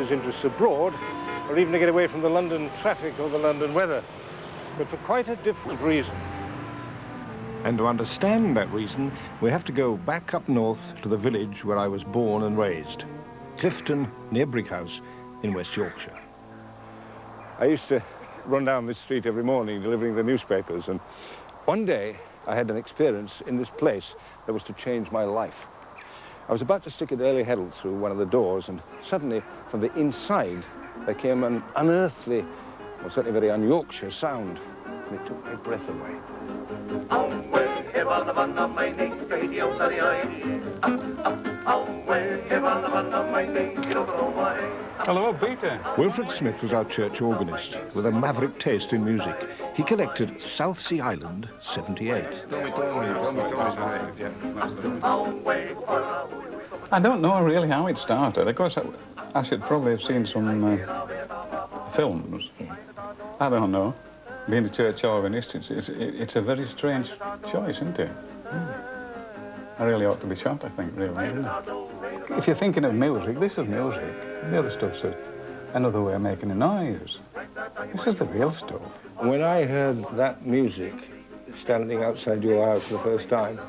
his interests abroad, or even to get away from the London traffic or the London weather, but for quite a different reason. And to understand that reason, we have to go back up north to the village where I was born and raised, Clifton, near Brighouse, in West Yorkshire. I used to run down this street every morning delivering the newspapers, and one day I had an experience in this place that was to change my life. I was about to stick a daily heddle through one of the doors, and suddenly from the inside there came an unearthly, well, certainly very un-Yorkshire sound, and it took my breath away. Hello, Peter. Wilfred Smith was our church organist with a maverick taste in music. He collected South Sea Island 78. I don't know really how it started. Of course, I should probably have seen some films. I don't know. Being a church organist, it's a very strange choice, isn't it? I really ought to be shot, I think, really. If you're thinking of music, this is music. The other stuff's another way of making a noise. This is the real stuff. When I heard that music standing outside your house for the first time,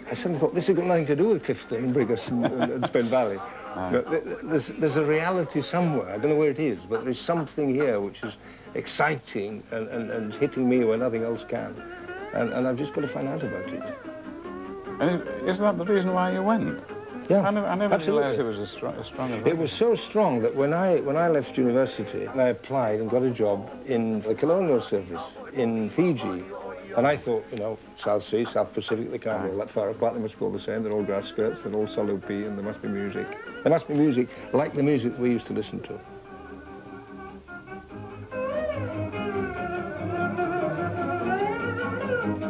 I suddenly thought, this has got nothing to do with Clifton and Brighouse and Spen Valley. There's a reality somewhere. I don't know where it is, but there's something here which is exciting and hitting me where nothing else can. And I've just got to find out about it. And is that the reason why you went? Yeah, I never absolutely. realised it was as strong as It was so strong that when I left university, I applied and got a job in the colonial service in Fiji. And I thought, you know, South Sea, South Pacific, they can't be all that far apart. They must be all the same. They're all grass skirts, they're all solo pea, and there must be music. There must be music like the music we used to listen to.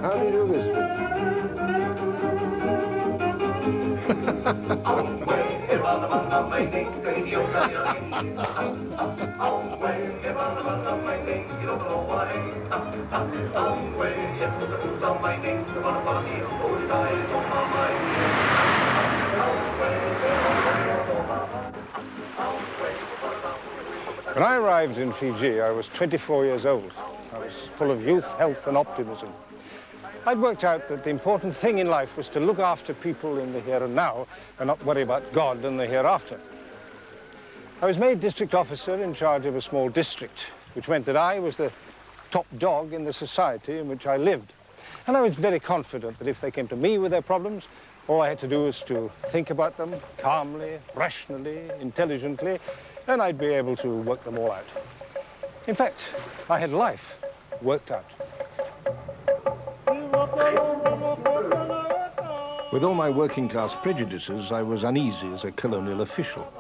How do you do this? When I arrived in Fiji, I was 24 years old. I was full of youth, health, and optimism. I'd worked out that the important thing in life was to look after people in the here and now and not worry about God and the hereafter. I was made district officer in charge of a small district, which meant that I was the top dog in the society in which I lived. And I was very confident that if they came to me with their problems, all I had to do was to think about them calmly, rationally, intelligently, and I'd be able to work them all out. In fact, I had life worked out. With all my working-class prejudices, I was uneasy as a colonial official.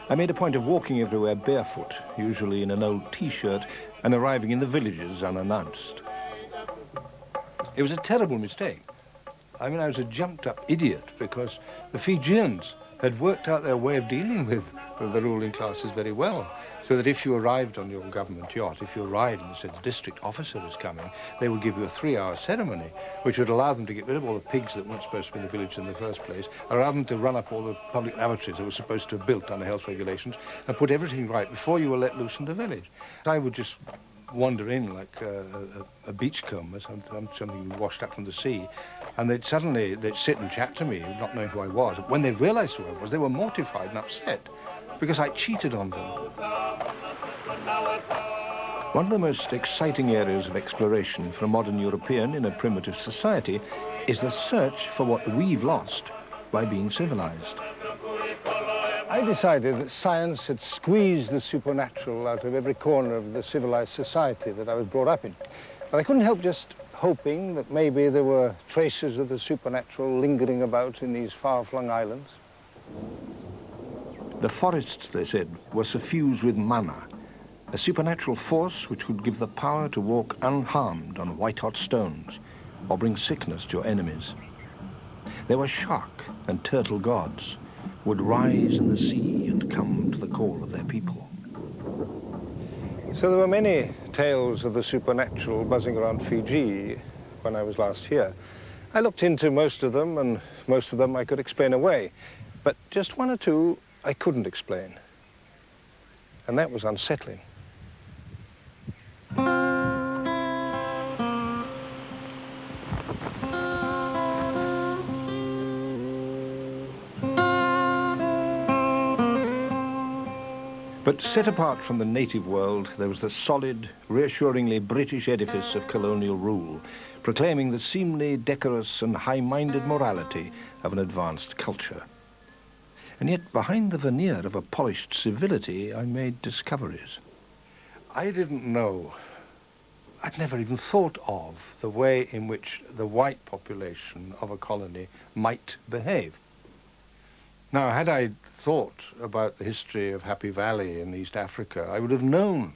I made a point of walking everywhere barefoot, usually in an old T-shirt, and arriving in the villages unannounced. It was a terrible mistake. I mean, I was a jumped-up idiot because the Fijians had worked out their way of dealing with the ruling classes very well, so that if you arrived on your government yacht, if you arrived and said the district officer is coming, they would give you a 3-hour ceremony, which would allow them to get rid of all the pigs that weren't supposed to be in the village in the first place, allow them to run up all the public lavatories that were supposed to have built under health regulations, and put everything right before you were let loose in the village. I would just wander in like a beachcomber, something washed up from the sea, and they'd sit and chat to me, not knowing who I was. When they realized who I was, they were mortified and upset because I cheated on them. One of the most exciting areas of exploration for a modern European in a primitive society is the search for what we've lost by being civilized. I decided that science had squeezed the supernatural out of every corner of the civilized society that I was brought up in. But I couldn't help just hoping that maybe there were traces of the supernatural lingering about in these far-flung islands. The forests, they said, were suffused with mana, a supernatural force which could give the power to walk unharmed on white-hot stones or bring sickness to your enemies. There were shark and turtle gods, would rise in the sea and come to the call of their people. So there were many tales of the supernatural buzzing around Fiji when I was last here. I looked into most of them, and most of them I could explain away, but just one or two I couldn't explain. and that was unsettling. But set apart from the native world, there was the solid, reassuringly British edifice of colonial rule, proclaiming the seemly, decorous and high-minded morality of an advanced culture. And yet, behind the veneer of a polished civility, I made discoveries. I didn't know, I'd never even thought of the way in which the white population of a colony might behave. Now, had I thought about the history of Happy Valley in East Africa, I would have known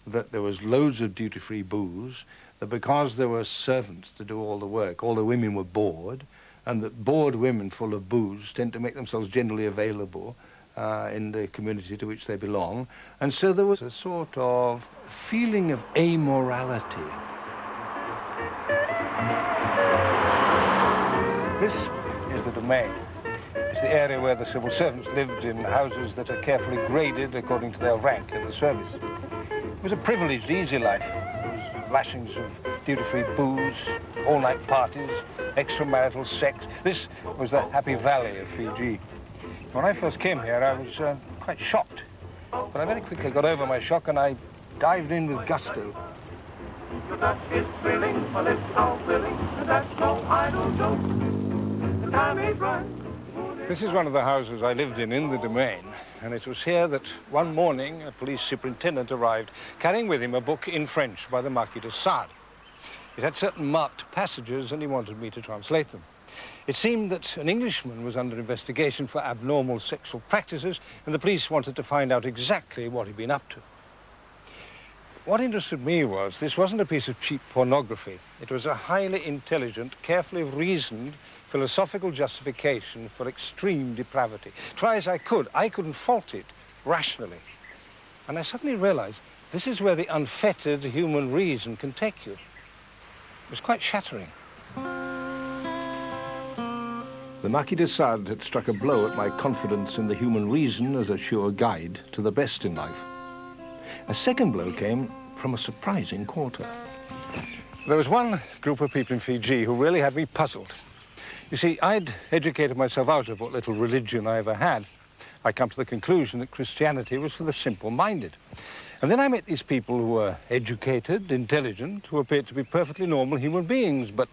that there was loads of duty-free booze, that because there were servants to do all the work, all the women were bored, and that bored women full of booze tend to make themselves generally available in the community to which they belong. And so there was a sort of feeling of amorality. This is the domain. It's the area where the civil servants lived in houses that are carefully graded according to their rank in the service. It was a privileged, easy life. There was lashings of duty-free booze, all-night parties, extramarital sex. This was the Happy Valley of Fiji. When I first came here, I was quite shocked. But I very quickly got over my shock and I dived in with gusto. The Dutch is thrilling, but it's all thrilling, and that's no idle joke. The time is right. This is one of the houses I lived in the domain, and it was here that one morning a police superintendent arrived, carrying with him a book in French by the Marquis de Sade. It had certain marked passages, and he wanted me to translate them. It seemed that an Englishman was under investigation for abnormal sexual practices, and the police wanted to find out exactly what he'd been up to. What interested me was this wasn't a piece of cheap pornography. It was a highly intelligent, carefully reasoned, philosophical justification for extreme depravity. Try as I couldn't fault it rationally. And I suddenly realized this is where the unfettered human reason can take you. It was quite shattering. The Marquis de Sade had struck a blow at my confidence in the human reason as a sure guide to the best in life. A second blow came from a surprising quarter. There was one group of people in Fiji who really had me puzzled. You see, I'd educated myself out of what little religion I ever had. I come to the conclusion that Christianity was for the simple-minded. And then I met these people who were educated, intelligent, who appeared to be perfectly normal human beings, but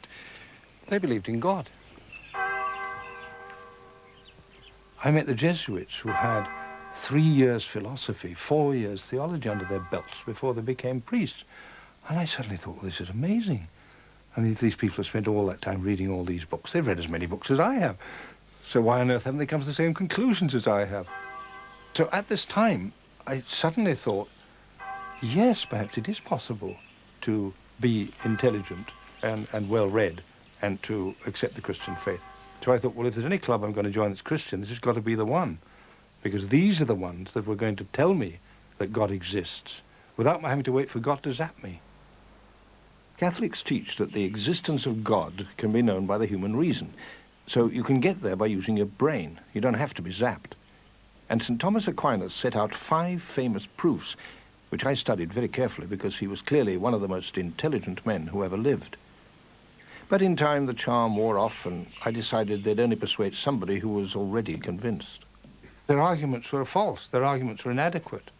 they believed in God. I met the Jesuits who had 3 years philosophy, 4 years theology under their belts before they became priests. And I suddenly thought, well, this is amazing. I mean, these people have spent all that time reading all these books. They've read as many books as I have. So why on earth haven't they come to the same conclusions as I have? So at this time, I suddenly thought, yes, perhaps it is possible to be intelligent and well-read and to accept the Christian faith. So I thought, well, if there's any club I'm going to join that's Christian, this has got to be the one. Because these are the ones that were going to tell me that God exists without having to wait for God to zap me. Catholics teach that the existence of God can be known by the human reason. So you can get there by using your brain. You don't have to be zapped. And St. Thomas Aquinas set out 5 famous proofs, which I studied very carefully because he was clearly one of the most intelligent men who ever lived. But in time, the charm wore off, and I decided they'd only persuade somebody who was already convinced. Their arguments were false. Their arguments were inadequate.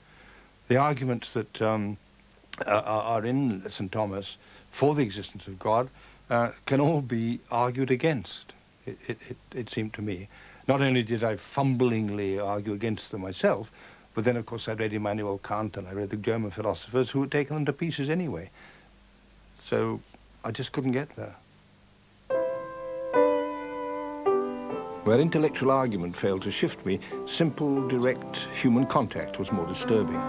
The arguments that are in St. Thomas for the existence of God can all be argued against, it seemed to me. Not only did I fumblingly argue against them myself, but then, of course, I read Immanuel Kant and I read the German philosophers who had taken them to pieces anyway. So I just couldn't get there. Where intellectual argument failed to shift me, simple, direct human contact was more disturbing.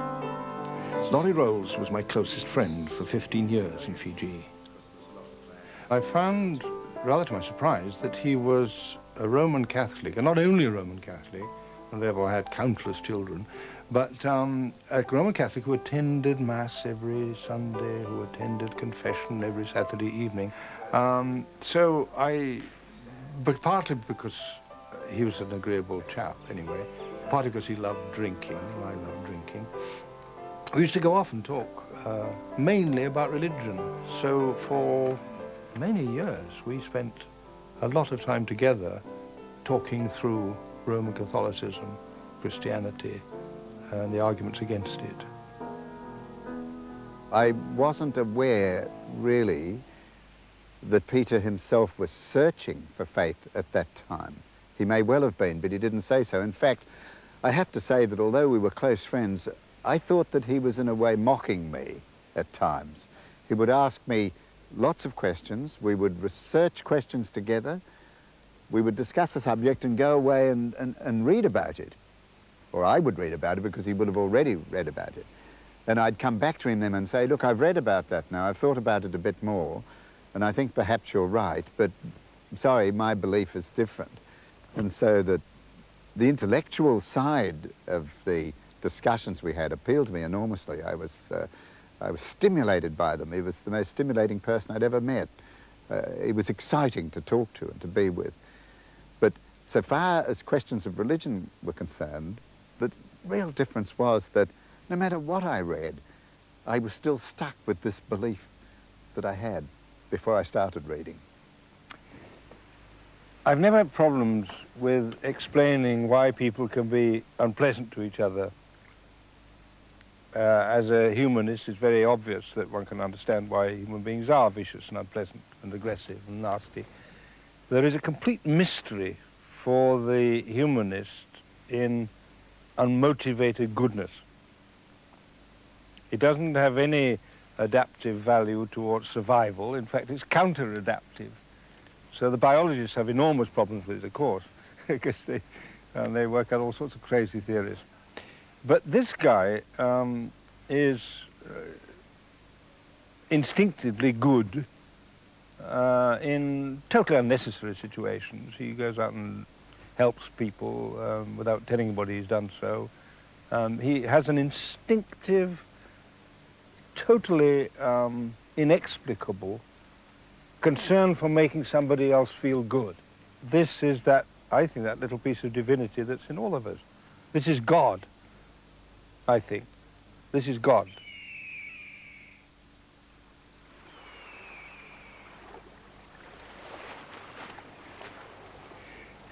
Laurie Rolls was my closest friend for 15 years in Fiji. I found, rather to my surprise, that he was a Roman Catholic, and not only a Roman Catholic, and therefore had countless children, but a Roman Catholic who attended Mass every Sunday, who attended confession every Saturday evening. But partly because he was an agreeable chap anyway, partly because he loved drinking, and I loved drinking, We used to go off and talk, mainly about religion. So for many years, we spent a lot of time together talking through Roman Catholicism, Christianity, and the arguments against it. I wasn't aware, really, that Peter himself was searching for faith at that time. He may well have been, but he didn't say so. In fact, I have to say that although we were close friends, I thought that he was in a way mocking me at times. He would ask me lots of questions. We would research questions together. We would discuss a subject and go away and read about it. Or I would read about it because he would have already read about it. And I'd come back to him then and say, look, I've read about that now. I've thought about it a bit more. And I think perhaps you're right, but sorry, my belief is different. And so that the intellectual side of the discussions we had appealed to me enormously. I was stimulated by them. He was the most stimulating person I'd ever met. He was exciting to talk to and to be with. But so far as questions of religion were concerned, the real difference was that no matter what I read, I was still stuck with this belief that I had before I started reading. I've never had problems with explaining why people can be unpleasant to each other. As a humanist, it's very obvious that one can understand why human beings are vicious and unpleasant and aggressive and nasty. There is a complete mystery for the humanist in unmotivated goodness. It doesn't have any adaptive value towards survival. In fact, it's counter-adaptive. So the biologists have enormous problems with it, of course, because they work out all sorts of crazy theories. But this guy is instinctively good in totally unnecessary situations. He goes out and helps people without telling anybody he's done so. He has an instinctive, totally inexplicable concern for making somebody else feel good. This is that, I think, that little piece of divinity that's in all of us. This is God, I think. This is God.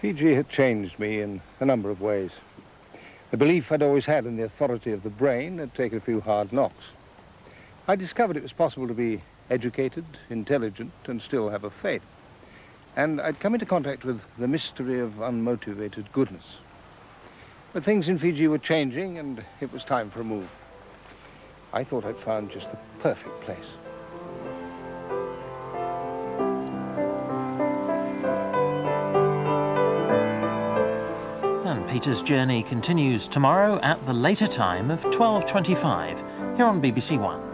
Fiji had changed me in a number of ways. The belief I'd always had in the authority of the brain had taken a few hard knocks. I discovered it was possible to be educated, intelligent, and still have a faith. And I'd come into contact with the mystery of unmotivated goodness. But things in Fiji were changing, and it was time for a move. I thought I'd found just the perfect place. And Peter's journey continues tomorrow at the later time of 12:25 here on BBC One.